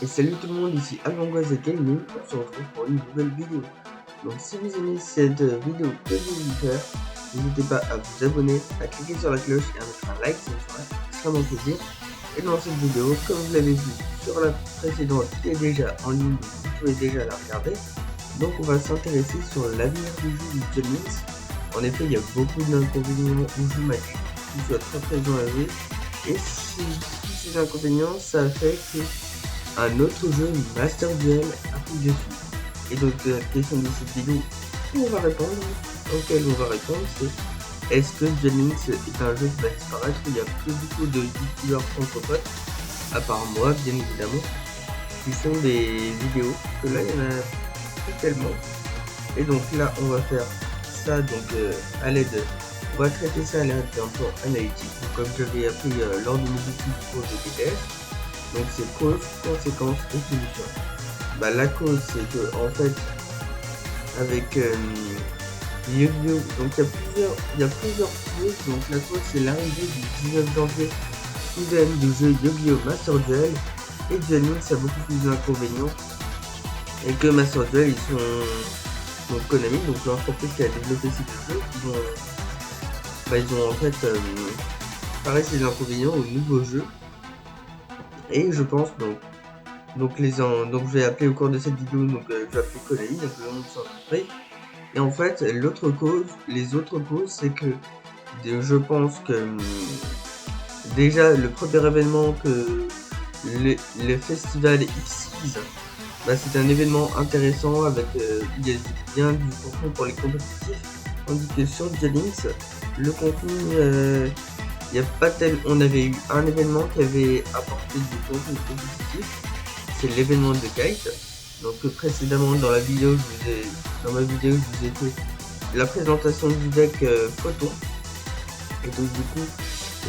Et salut tout le monde, ici Avangoise Gaming, on se retrouve pour une nouvelle vidéo. Donc si vous aimez cette vidéo que je vais vous faire, n'hésitez pas à vous abonner, à cliquer sur la cloche et à mettre un like, ça me fera extrêmement plaisir. Et dans cette vidéo, comme vous l'avez vu sur la précédente qui est déjà en ligne, vous pouvez déjà la regarder. Donc on va s'intéresser sur l'avenir du jeu du John Lynx. En effet, il y a beaucoup d'inconvénients au jeu match qui soit très présent à jouer. Et tous ces inconvénients, ça fait que un autre jeu, Master Duel, applique dessus. Et donc la question de cette vidéo auquel on va répondre, c'est est-ce que John Lynx est un jeu qui va disparaître? Il n'y a plus beaucoup de youtubeurs francophones, à part moi bien évidemment, qui font des vidéos, que là il y en a plus tellement. Et donc là on va faire ça donc à l'aide, on va traiter ça à l'aide d'un plan analytique, donc, comme j'avais appris lors de mes études pour de BTS. Donc c'est cause, conséquence et solution. Bah la cause c'est que en fait avec Yu-Gi-Oh! Donc il y a plusieurs causes. Donc la cause c'est l'arrivée du 19 janvier soudaine du jeu Yu-Gi-Oh! Master Duel. Et John Lynx a beaucoup plus d'inconvénients. Et que Master Duel ils sont donc Konami, donc l'entreprise qui a développé ces deux jeux, ils ont en fait pareil ces inconvénients au nouveau jeu. Et je pense donc je vais appeler au cours de cette vidéo, donc je vais appeler Konami, donc le nom de son entreprise. Et en fait les autres causes c'est que je pense que déjà le premier événement que le festival X6, c'est un événement intéressant avec il y a bien du contenu pour les compétitifs, tandis que sur John Lynx le contenu il y a pas on avait eu un événement qui avait apporté du contenu compétitif, c'est l'événement de Kite. Donc précédemment dans ma vidéo je vous ai fait la présentation du deck Photon. Et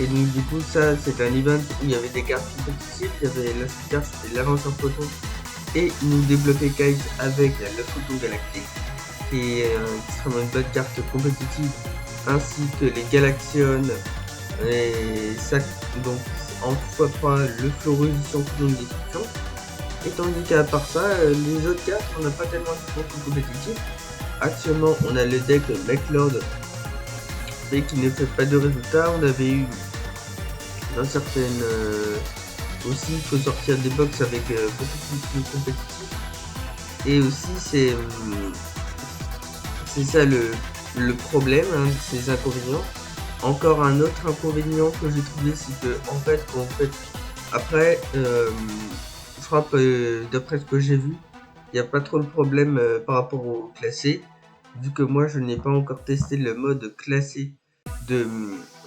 donc du coup ça c'est un event où il y avait des cartes compétitives, il y avait la carte c'était l'avanceur Photon et nous développer Kite avec le Photon Galactique qui sera une bonne carte compétitive, ainsi que les Galaxion et ça, donc en x3 le Florus Champion de destruction. Et tandis qu'à part ça, les autres cartes on n'a pas tellement de contenu compétitif. Actuellement on a le deck Mechlord et qui ne fait pas de résultats. On avait eu dans certaines aussi il faut sortir des box avec beaucoup plus compétitif. Et aussi c'est ça le problème de ces inconvénients. Encore un autre inconvénient que j'ai trouvé, c'est que en fait après je crois que d'après ce que j'ai vu, il n'y a pas trop de problème par rapport au classé, vu que moi je n'ai pas encore testé le mode classé de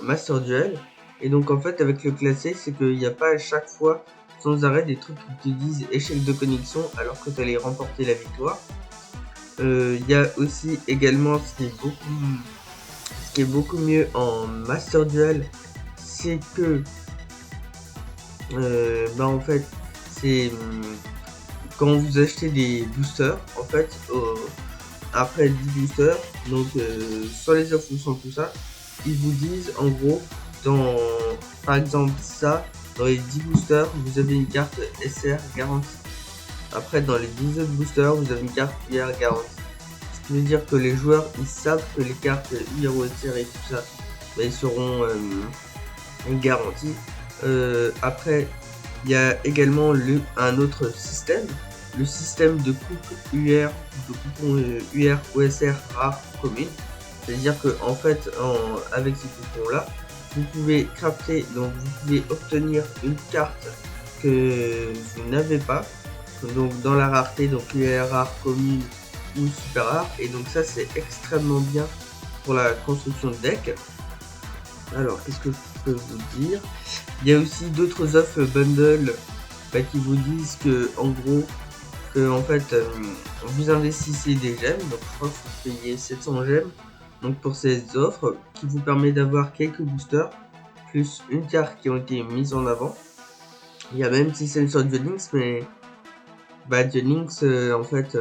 Master Duel. Et donc en fait avec le classé, c'est qu'il n'y a pas à chaque fois sans arrêt des trucs qui te disent échec de connexion alors que tu allais remporter la victoire. Il y a aussi également ce qui est beaucoup mieux en Master Duel, c'est que en fait c'est quand vous achetez des boosters, en fait après 10 boosters, donc sur les offres ou sans tout ça, ils vous disent en gros par exemple ça, dans les 10 boosters vous avez une carte SR garantie. Après dans les 10 autres boosters vous avez une carte UR garantie. Ce qui veut dire que les joueurs ils savent que les cartes UR ou SR et tout ça ils seront garanties. Après il y a également un autre système, le système de coupe UR, de coupons UR OSR rare commune. C'est à dire que en fait avec ces coupons là vous pouvez crafter, donc vous pouvez obtenir une carte que vous n'avez pas, donc dans la rareté, donc UR rare commune ou super rare. Et donc ça c'est extrêmement bien pour la construction de deck. Alors qu'est-ce que je peux vous dire, il y a aussi d'autres offres bundle qui vous disent que en gros que en fait vous investissez des gemmes, donc je crois que vous payez 700 gemmes donc pour ces offres qui vous permet d'avoir quelques boosters plus une carte qui ont été mises en avant. Il y a même si c'est sur John Lynx, mais John Lynx en fait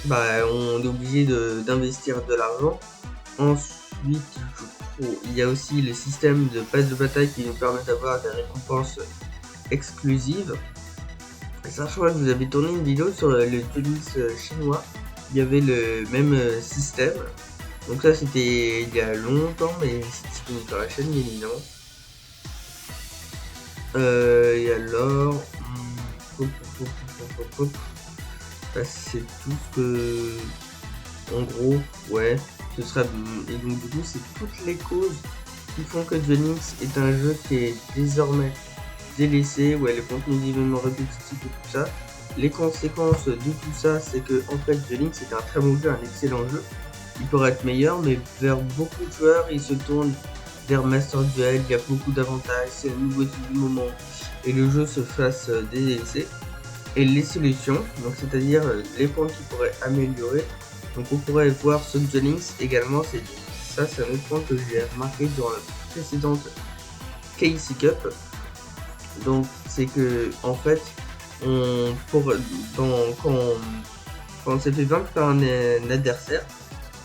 on est obligé d'investir de l'argent. Ensuite il y a aussi le système de passe de bataille qui nous permet d'avoir des récompenses exclusives. Ça, je crois que vous avez tourné une vidéo sur le Duelings chinois. Il y avait le même système. Donc ça, c'était il y a longtemps, mais c'est disponible sur la chaîne, bien évidemment. Et alors... ça, c'est tout ce que... En gros, ouais, ce sera... Et donc du coup, c'est toutes les causes qui font que Duelings est un jeu qui est désormais délaissé, ouais, le contenu d'événements répétitifs et tout ça. Les conséquences de tout ça, c'est que en fait, Duelings c'est un très bon jeu, un excellent jeu. Il pourrait être meilleur, mais vers beaucoup de joueurs, ils se tournent vers Master Duel. Il y a beaucoup d'avantages, c'est la nouveauté du moment, et le jeu se fasse délaisser. Et les solutions, donc c'est-à-dire les points qui pourraient améliorer. Donc on pourrait voir ce Duelings également, c'est ça, c'est un autre point que j'ai remarqué durant la précédente KC Cup. Donc c'est que en fait quand on s'est fait vaincre par un adversaire,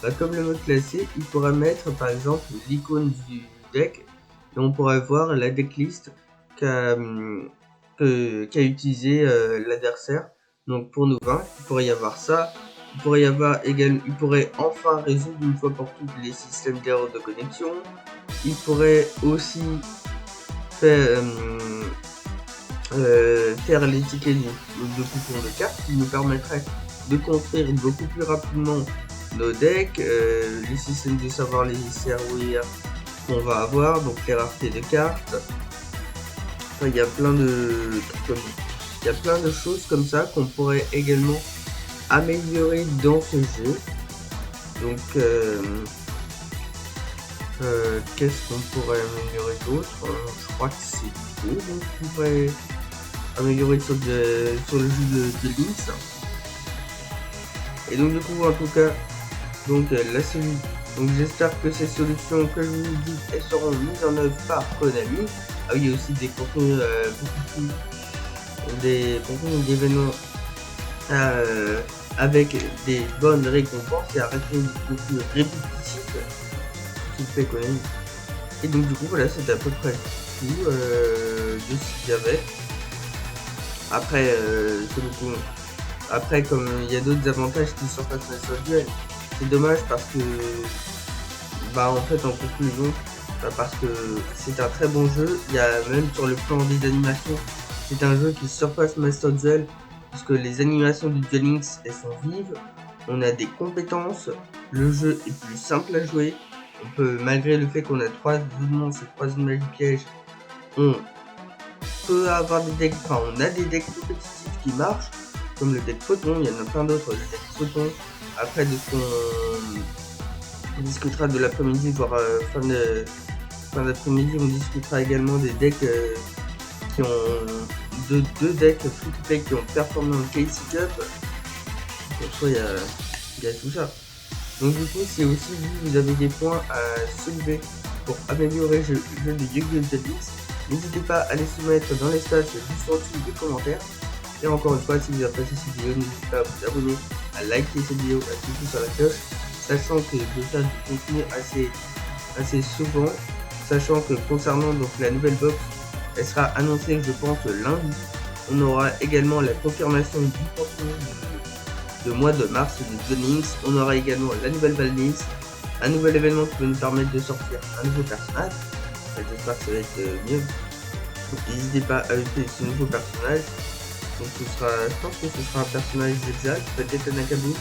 bah, comme le mode classé, il pourra mettre par exemple l'icône du deck et on pourrait voir la decklist qu'a utilisé l'adversaire. Donc pour nous vaincre, il pourrait y avoir ça. Il pourrait y avoir également, il pourrait enfin résoudre une fois pour toutes les systèmes d'erreur de connexion. Il pourrait aussi faire les tickets de coupons de cartes qui nous permettrait de construire beaucoup plus rapidement nos decks, les systèmes de savoir les servir qu'on va avoir, donc les raretés de cartes. Enfin, il y a plein de choses comme ça qu'on pourrait également améliorer dans ce jeu. Donc qu'est-ce qu'on pourrait améliorer d'autre? Je crois que c'est tout, donc on pourrait améliorer sur le jeu de Lynx. Et donc du coup, en tout cas, donc donc j'espère que ces solutions que je vous dis, elles seront mises en œuvre par Konami. Ah oui, il y a aussi des contenus d'événements avec des bonnes récompenses et arrêter du contenu répétitif qui fait Konami. Et donc du coup voilà, c'était à peu près tout de ce qu'il y avait. Après, après comme il y a d'autres avantages qui surpassent Master Duel, c'est dommage parce que en fait en conclusion, parce que c'est un très bon jeu. Il y a même sur le plan des animations, c'est un jeu qui surpasse Master Duel parce que les animations du Duelings elles sont vives, on a des compétences, le jeu est plus simple à jouer. On peut, malgré le fait qu'on a 3 monstres et 3 images du piège, on peut avoir des decks, on a des decks compétitifs qui marchent, comme le deck Photon, il y en a plein d'autres, le deck Photon. Après, de ce qu'on discutera de l'après-midi, voire fin d'après-midi, on discutera également des decks qui ont deux decks free-to-play qui ont performé en KC Cup. Donc, soit il y a tout ça. Donc du coup, c'est aussi vous avez des points à soulever pour améliorer le jeu de Yu-Gi-Oh! Duelings. N'hésitez pas à les soumettre dans l'espace juste en dessous des commentaires. Et encore une fois, si vous appréciez cette vidéo, n'hésitez pas à vous abonner, à liker cette vidéo, à cliquer sur la cloche, sachant que je fais du contenu assez souvent, sachant que concernant donc la nouvelle box, elle sera annoncée je pense lundi. On aura également la confirmation du contenu de mois de mars de Duelings. On aura également la nouvelle Valnis, un nouvel événement qui va nous permettre de sortir un nouveau personnage. J'espère que ça va être mieux. N'hésitez pas à ajouter ce nouveau personnage. Donc je pense que ce sera un personnage exact, peut-être un Nakabu.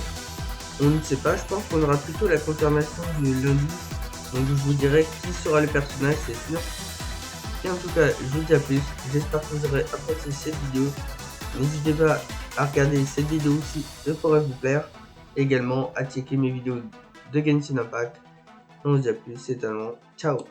On ne sait pas, je pense qu'on aura plutôt la confirmation du lundi. Donc je vous dirai qui sera le personnage, c'est sûr. Et en tout cas, je vous dis à plus. J'espère que vous aurez apprécié cette vidéo. N'hésitez pas à regarder cette vidéo aussi, elle pourrait vous plaire. Également à checker mes vidéos de Genshin Impact. On se dit à plus, c'est tellement ciao.